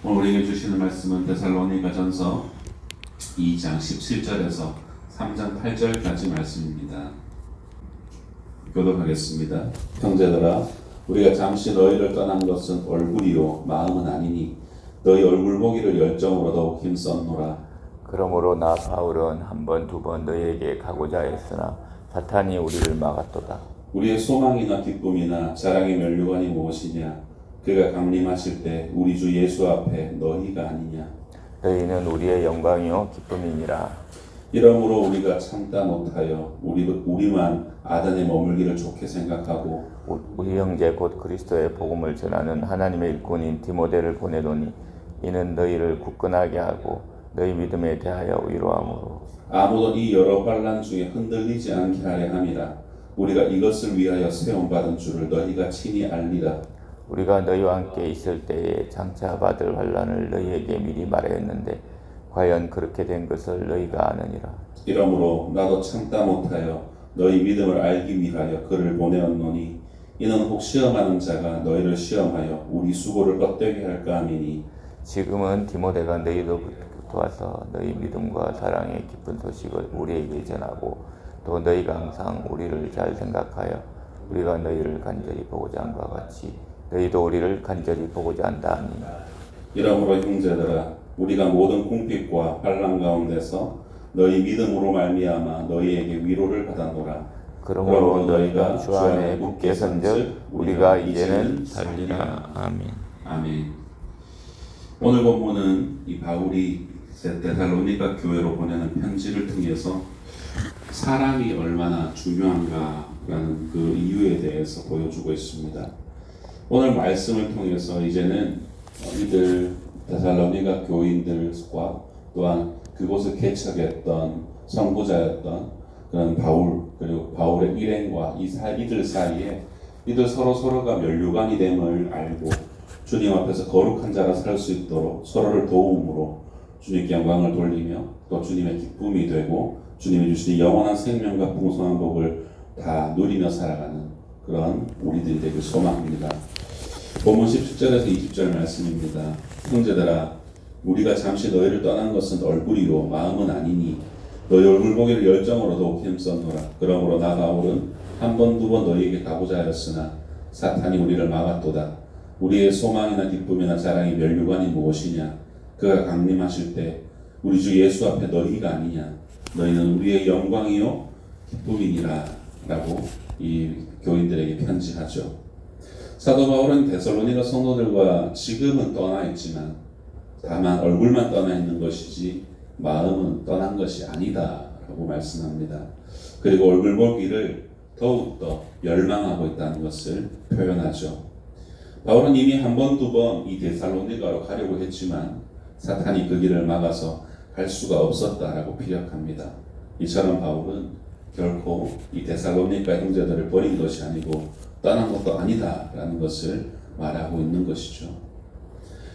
오늘 우리에게 주시는 말씀은 데살로니가전서 2장 17절에서 3장 8절까지 말씀입니다. 교독하겠습니다. 형제들아, 우리가 잠시 너희를 떠난 것은 얼굴이요 마음은 아니니 너희 얼굴 보기를 열정으로 더욱 힘썼노라. 그러므로 나 바울은 한 번 두 번 너희에게 가고자 했으나 사탄이 우리를 막았도다. 우리의 소망이나 기쁨이나 자랑의 면류관이 무엇이냐? 그가 강림하실 때 우리 주 예수 앞에 너희가 아니냐? 너희는 우리의 영광이요 기쁨이니라. 이러므로 우리가 참다 못하여 우리만 아단에 머물기를 좋게 생각하고 우리 형제 곧 그리스도의 복음을 전하는 하나님의 일꾼인 디모데를 보내노니 이는 너희를 굳건하게 하고 너희 믿음에 대하여 위로함으로 아무도 이 여러 반란 중에 흔들리지 않게 하려 함이라. 우리가 이것을 위하여 세움받은 줄을 너희가 친히 알리라. 우리가 너희와 함께 있을 때에 장차 받을 환난을 너희에게 미리 말하였는데 과연 그렇게 된 것을 너희가 아느니라. 이러므로 나도 참다 못하여 너희 믿음을 알기 위하여 그를 보내었노니 이는 혹 시험하는 자가 너희를 시험하여 우리 수고를 헛되게 할까 함이니 지금은 디모데가 너희로부터 와서 너희 믿음과 사랑의 기쁜 소식을 우리에게 전하고 또 너희가 항상 우리를 잘 생각하여 우리가 너희를 간절히 보고자 한과 같이 너희도 우리를 간절히 보고자 한다 하니 이러므로 형제들아 우리가 모든 궁핍과 환난 가운데서 너희 믿음으로 말미암아 너희에게 위로를 받았노라. 그러므로 너희가 주 안에 굳게 선즉 우리가 이제는 살리라. 아멘. 아멘. 오늘 본문은 이 바울이 데살로니가 교회로 보내는 편지를 통해서 사람이 얼마나 중요한가라는 그 이유에 대해서 보여주고 있습니다. 오늘 말씀을 통해서 이제는 이들 데살로니가 교인들과 또한 그곳을 개척했던 선구자였던 그런 바울 그리고 바울의 일행과 이들 사이에 이들 서로가 면류관이 됨을 알고 주님 앞에서 거룩한 자가 살 수 있도록 서로를 도움으로 주님께 영광을 돌리며 또 주님의 기쁨이 되고 주님이 주신 영원한 생명과 풍성한 복을 다 누리며 살아가는 그런 우리들이 되길 소망합니다. 본문 17절에서 20절 말씀입니다. 형제들아 우리가 잠시 너희를 떠난 것은 얼굴이요 마음은 아니니 너희 얼굴 보기를 열정으로 더욱 힘썼노라. 그러므로 나 바울은 한 번 두 번 너희에게 가고자 하였으나 사탄이 우리를 막았도다. 우리의 소망이나 기쁨이나 자랑이 면류관이 무엇이냐? 그가 강림하실 때 우리 주 예수 앞에 너희가 아니냐? 너희는 우리의 영광이요 기쁨이니라 라고 이 교인들에게 편지하죠. 사도 바울은 데살로니가 성도들과 지금은 떠나 있지만 다만 얼굴만 떠나 있는 것이지 마음은 떠난 것이 아니다 라고 말씀합니다. 그리고 얼굴 보기를 더욱더 열망하고 있다는 것을 표현하죠. 바울은 이미 한 번, 두 번 이 데살로니가로 가려고 했지만 사탄이 그 길을 막아서 갈 수가 없었다라고 피력합니다. 이처럼 바울은 결코 이 데살로니가 형제들을 버린 것이 아니고 떠난 것도 아니다라는 것을 말하고 있는 것이죠.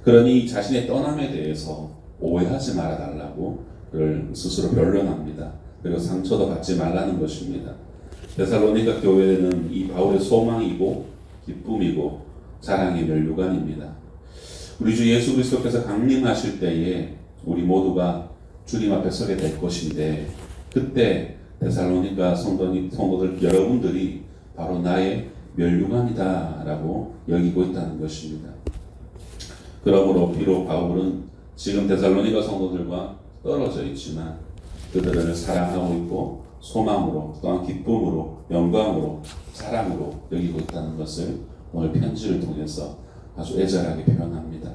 그러니 자신의 떠남에 대해서 오해하지 말아달라고 그를 스스로 변론합니다. 그리고 상처도 받지 말라는 것입니다. 데살로니가 교회는 이 바울의 소망이고 기쁨이고 자랑의 면류관입니다. 우리 주 예수 그리스도께서 강림하실 때에 우리 모두가 주님 앞에 서게 될 것인데 그때 데살로니가 성도들 여러분들이 바로 나의 면류관이다 라고 여기고 있다는 것입니다. 그러므로 비록 바울은 지금 데살로니가 성도들과 떨어져 있지만 그들을 사랑하고 있고 소망으로 또한 기쁨으로 영광으로 사랑으로 여기고 있다는 것을 오늘 편지를 통해서 아주 애절하게 표현합니다.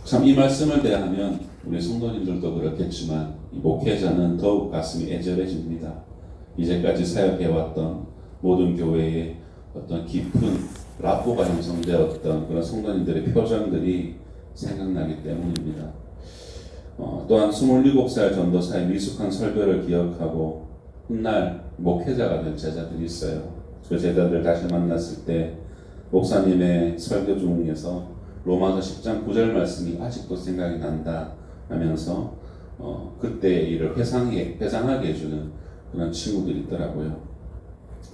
참 이 말씀을 대하면 우리 성도님들도 그렇겠지만 이 목회자는 더욱 가슴이 애절해집니다. 이제까지 사역해왔던 모든 교회의 어떤 깊은 라포가 형성되었던 그런 성도님들의 표정들이 생각나기 때문입니다. 또한 27살 전도사의 미숙한 설교를 기억하고 훗날 목회자가 된 제자들이 있어요. 그 제자들 다시 만났을 때 목사님의 설교 중에서 로마서 10장 9절 말씀이 아직도 생각이 난다 하면서 그때의 일을 회상하게 해주는 그런 친구들이 있더라고요.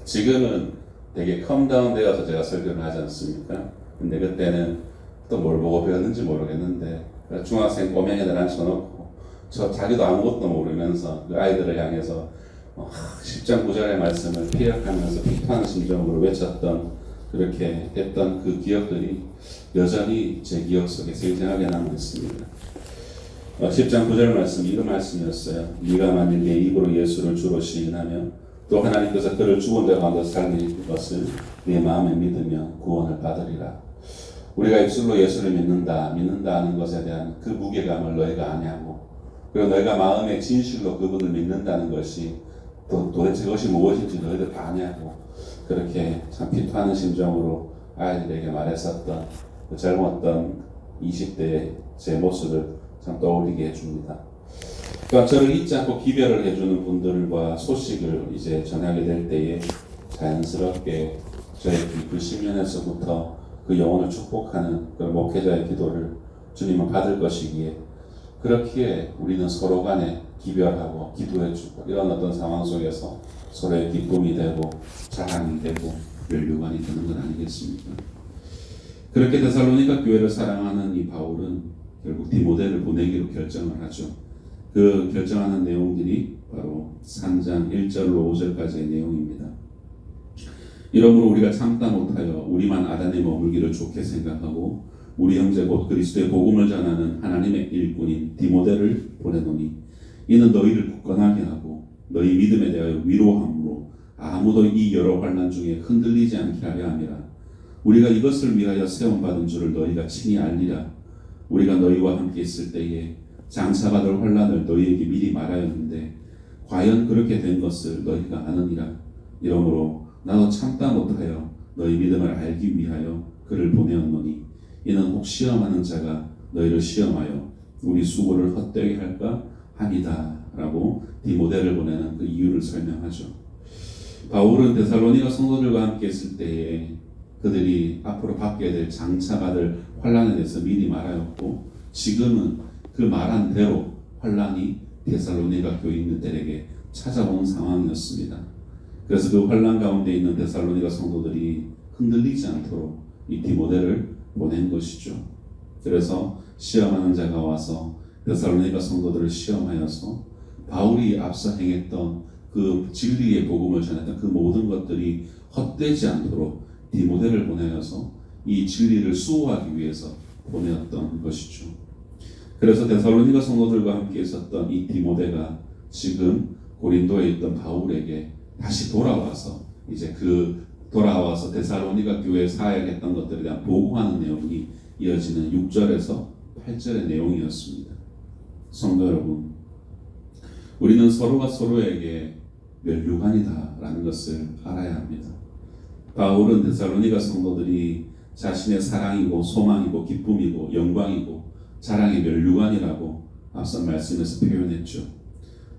지금은 되게 컴다운 되어서 제가 설교를 하지 않습니까? 근데 그때는 또 뭘 보고 배웠는지 모르겠는데 중학생 꼬맹이들 앉혀놓고 자기도 아무것도 모르면서 그 아이들을 향해서 10장 9절의 말씀을 피력하면서 비판하는 심정으로 외쳤던 그렇게 했던 그 기억들이 여전히 제 기억 속에 생생하게 남아있습니다. 10장 9절 말씀 이런 말씀이었어요. 네가 만일 내 입으로 예수를 주로 시인하며 또 하나님께서 그를 죽은 자 가운데 살릴 것을 네 마음에 믿으며 구원을 받으리라. 우리가 입술로 예수를 믿는다 하는 것에 대한 그 무게감을 너희가 아냐고, 그리고 너희가 마음의 진실로 그분을 믿는다는 것이 도대체 그것이 무엇인지 너희들 아냐고, 그렇게 참 비판하는 심정으로 아이들에게 말했었던 그 젊었던 20대의 제 모습을 참 떠올리게 해줍니다. 그러니까 저를 잊지 않고 기별을 해주는 분들과 소식을 이제 전하게 될 때에 자연스럽게 저의 그 신년에서부터 그 영혼을 축복하는 그런 목회자의 기도를 주님은 받을 것이기에, 그렇기에 우리는 서로 간에 기별하고 기도해주고 이런 어떤 상황 속에서 서로의 기쁨이 되고 자랑이 되고 멸류관이 되는 건 아니겠습니까? 그렇게 데살로니가 교회를 사랑하는 이 바울은 결국 디모데를 보내기로 결정을 하죠. 그 결정하는 내용들이 바로 3장 1절로 5절까지의 내용입니다. 이러므로 우리가 참다 못하여 우리만 아단에 머물기를 좋게 생각하고 우리 형제 곧 그리스도의 복음을 전하는 하나님의 일꾼인 디모데를 보내노니, 이는 너희를 굳건하게 하고 너희 믿음에 대하여 위로함으로 아무도 이 여러 환난 중에 흔들리지 않게 하려 함이라. 우리가 이것을 위하여 세움받은 줄을 너희가 친히 알리라. 우리가 너희와 함께 있을 때에 장차받을 환난을 너희에게 미리 말하였는데 과연 그렇게 된 것을 너희가 아느니라. 이러므로 나도 참다 못하여 너희 믿음을 알기 위하여 그를 보내었노니, 이는 혹 시험하는 자가 너희를 시험하여 우리 수고를 헛되게 할까 함이다 라고 디모데를 보내는 그 이유를 설명하죠. 바울은 데살로니가 성도들과 함께 있을 때에 그들이 앞으로 받게 될 장차받을 환난에 대해서 미리 말하였고, 지금은 그 말한 대로 환난이 데살로니가 교인들에게 찾아온 상황이었습니다. 그래서 그 환난 가운데 있는 데살로니가 성도들이 흔들리지 않도록 이 디모데를 보낸 것이죠. 그래서 시험하는 자가 와서 데살로니가 성도들을 시험하여서 바울이 앞서 행했던 그 진리의 복음을 전했던 그 모든 것들이 헛되지 않도록 디모데를 보내어서 이 진리를 수호하기 위해서 보내었던 것이죠. 그래서 데살로니가 성도들과 함께 있었던 이 디모데가 지금 고린도에 있던 바울에게 다시 돌아와서 돌아와서 데살로니가 교회에 사역했던 것들에 대한 보고하는 내용이 이어지는 6절에서 8절의 내용이었습니다. 성도 여러분, 우리는 서로가 서로에게 멸류관이다라는 것을 알아야 합니다. 바울은 데살로니가 성도들이 자신의 사랑이고 소망이고 기쁨이고 영광이고 자랑의 멸류관이라고 앞선 말씀에서 표현했죠.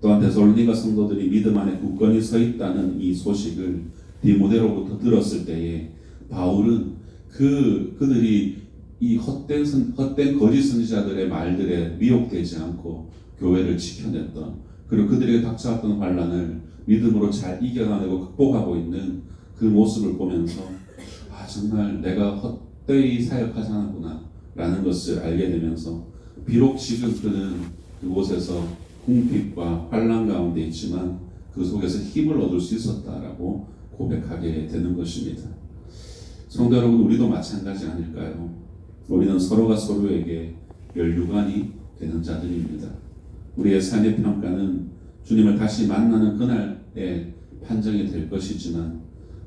또한 데살로니가 성도들이 믿음 안에 굳건히 서 있다는 이 소식을 디모데로부터 들었을 때에 바울은 그들이 이 헛된 거짓 선지자들의 말들에 미혹되지 않고 교회를 지켜냈던, 그리고 그들에게 닥쳐왔던 환난을 믿음으로 잘 이겨내고 극복하고 있는 그 모습을 보면서 정말 내가 헛되이 사역하지 않았구나 라는 것을 알게 되면서, 비록 지금 그는 그곳에서 궁핍과 환난 가운데 있지만 그 속에서 힘을 얻을 수 있었다라고 고백하게 되는 것입니다. 성도 여러분, 우리도 마찬가지 아닐까요? 우리는 서로가 서로에게 멸류관이 되는 자들입니다. 우리의 삶의 평가는 주님을 다시 만나는 그날의 판정이 될 것이지만,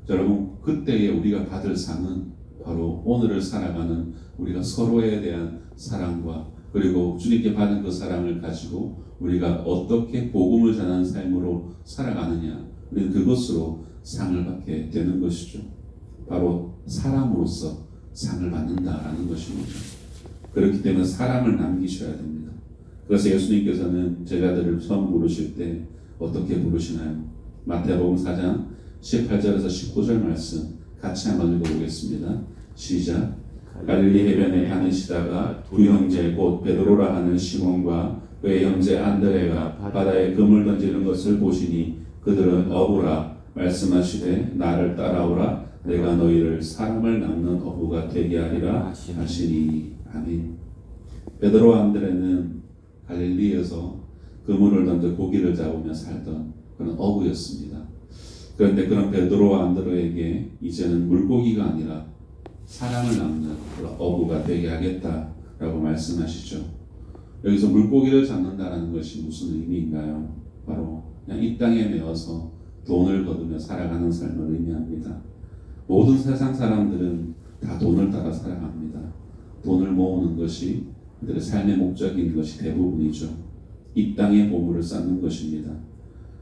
여러분, 그때에 우리가 받을 상은 바로 오늘을 살아가는 우리가 서로에 대한 사랑과, 그리고 주님께 받은 그 사랑을 가지고 우리가 어떻게 복음을 전하는 삶으로 살아가느냐, 우리는 그것으로 상을 받게 되는 것이죠. 바로 사람으로서 상을 받는다라는 것입니다. 그렇기 때문에 사람을 남기셔야 됩니다. 그래서 예수님께서는 제자들을 처음 부르실 때 어떻게 부르시나요? 마태복음 4장 18절에서 19절 말씀 같이 한번 읽어보겠습니다. 시작. 갈릴리 해변에 다니시다가 두 형제 곧 베드로라 하는 시몬과 그의 형제 안드레가 바다에 금을 던지는 것을 보시니 그들은 어부라 말씀하시되 나를 따라오라 내가 너희를 사람을 낚는 어부가 되게 하리라 하시니. 아멘. 베드로와 안드레는 갈릴리에서 그물을 던져 고기를 잡으며 살던 그런 어부였습니다. 그런데 그런 베드로와 안드레에게 이제는 물고기가 아니라 사람을 낚는 그런 어부가 되게 하겠다라고 말씀하시죠. 여기서 물고기를 잡는다는 것이 무슨 의미인가요? 바로 그냥 이 땅에 매어서 돈을 거두며 살아가는 삶을 의미합니다. 모든 세상 사람들은 다 돈을 따라 살아갑니다. 돈을 모으는 것이 그들의 삶의 목적인 것이 대부분이죠. 이 땅의 보물을 쌓는 것입니다.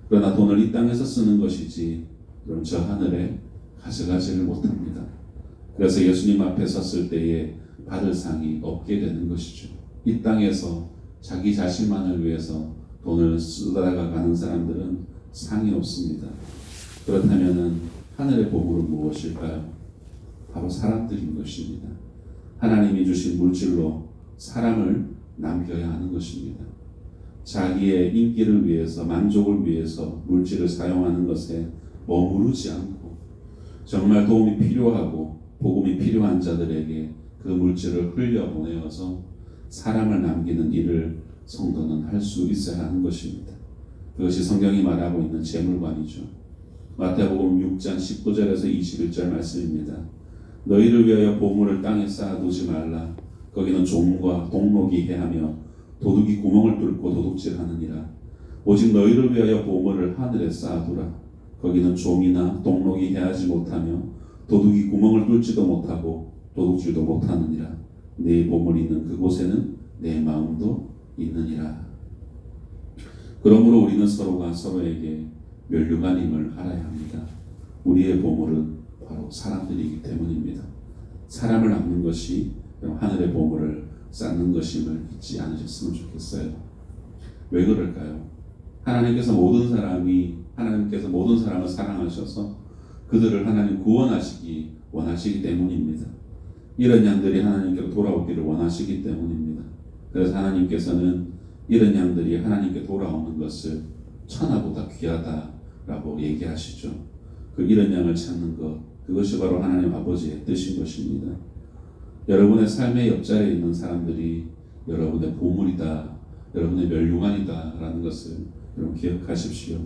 그러나 돈을 이 땅에서 쓰는 것이지 그럼 저 하늘에 가져가지를 못합니다. 그래서 예수님 앞에 섰을 때에 받을 상이 없게 되는 것이죠. 이 땅에서 자기 자신만을 위해서 돈을 쓰다가 가는 사람들은 상이 없습니다. 그렇다면 하늘의 보물은 무엇일까요? 바로 사람들인 것입니다. 하나님이 주신 물질로 사람을 남겨야 하는 것입니다. 자기의 인기를 위해서, 만족을 위해서 물질을 사용하는 것에 머무르지 않고 정말 도움이 필요하고 복음이 필요한 자들에게 그 물질을 흘려보내어서 사람을 남기는 일을 성도는 할 수 있어야 하는 것입니다. 그것이 성경이 말하고 있는 재물관이죠. 마태복음 6장 19절에서 21절 말씀입니다. 너희를 위하여 보물을 땅에 쌓아두지 말라. 거기는 종과 동록이 해하며 도둑이 구멍을 뚫고 도둑질하느니라. 오직 너희를 위하여 보물을 하늘에 쌓아두라. 거기는 종이나 동록이 해하지 못하며 도둑이 구멍을 뚫지도 못하고 도둑질도 못하느니라. 네 보물이 있는 그곳에는 내 마음도 있느니라. 그러므로 우리는 서로가 서로에게 면류관임을 알아야 합니다. 우리의 보물은 바로 사람들이기 때문입니다. 사람을 낚는 것이 하늘의 보물을 쌓는 것임을 잊지 않으셨으면 좋겠어요. 왜 그럴까요? 하나님께서 모든 사람을 사랑하셔서 그들을 하나님 구원하시기 원하시기 때문입니다. 이런 양들이 하나님께로 돌아오기를 원하시기 때문입니다. 그래서 하나님께서는 이런 양들이 하나님께 돌아오는 것을 천하보다 귀하다라고 얘기하시죠. 그 이런 양을 찾는 것, 그것이 바로 하나님 아버지의 뜻인 것입니다. 여러분의 삶의 옆자리에 있는 사람들이 여러분의 보물이다, 여러분의 면류관이다 라는 것을 여러분 기억하십시오.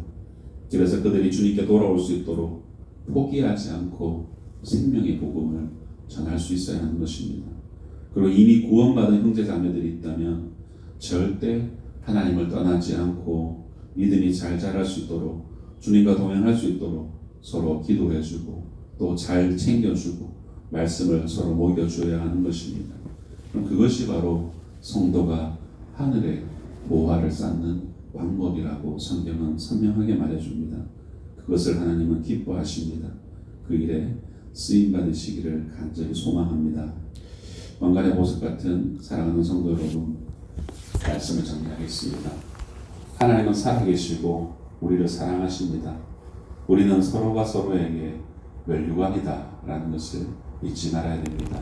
그래서 그들이 주님께 돌아올 수 있도록 포기하지 않고 생명의 복음을 전할 수 있어야 하는 것입니다. 그리고 이미 구원받은 형제 자매들이 있다면 절대 하나님을 떠나지 않고 믿음이 잘 자랄 수 있도록 주님과 동행할 수 있도록 서로 기도해주고 또 잘 챙겨주고 말씀을 서로 먹여줘야 하는 것입니다. 그럼 그것이 바로 성도가 하늘의 보화를 쌓는 방법이라고 성경은 선명하게 말해줍니다. 그것을 하나님은 기뻐하십니다. 그 일에 쓰임받으시기를 간절히 소망합니다. 왕관의 보석 같은 사랑하는 성도 여러분, 말씀을 정리하겠습니다. 하나님은 살아계시고 우리를 사랑하십니다. 우리는 서로가 서로에게 면류관이다 라는 것을 잊지 말아야 됩니다.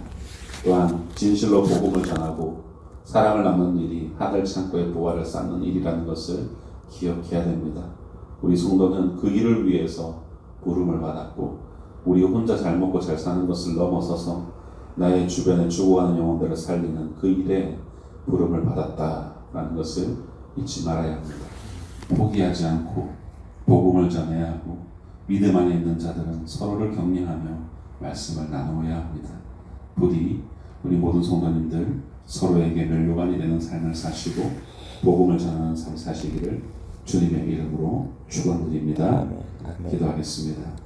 또한 진실로 복음을 전하고 사람을 낚는 일이 하늘 창고의 보화를 쌓는 일이라는 것을 기억해야 됩니다. 우리 성도는 그 일을 위해서 부름을 받았고 우리 혼자 잘 먹고 잘 사는 것을 넘어서서 나의 주변에 죽어가는 영혼들을 살리는 그 일에 부름을 받았다라는 것을 잊지 말아야 합니다. 포기하지 않고 복음을 전해야 하고 믿음 안에 있는 자들은 서로를 격려하며 말씀을 나누어야 합니다. 부디 우리 모든 성도님들 서로에게 면류관이 되는 삶을 사시고 복음을 전하는 삶 사시기를 주님의 이름으로 축원드립니다. 아멘. 기도하겠습니다.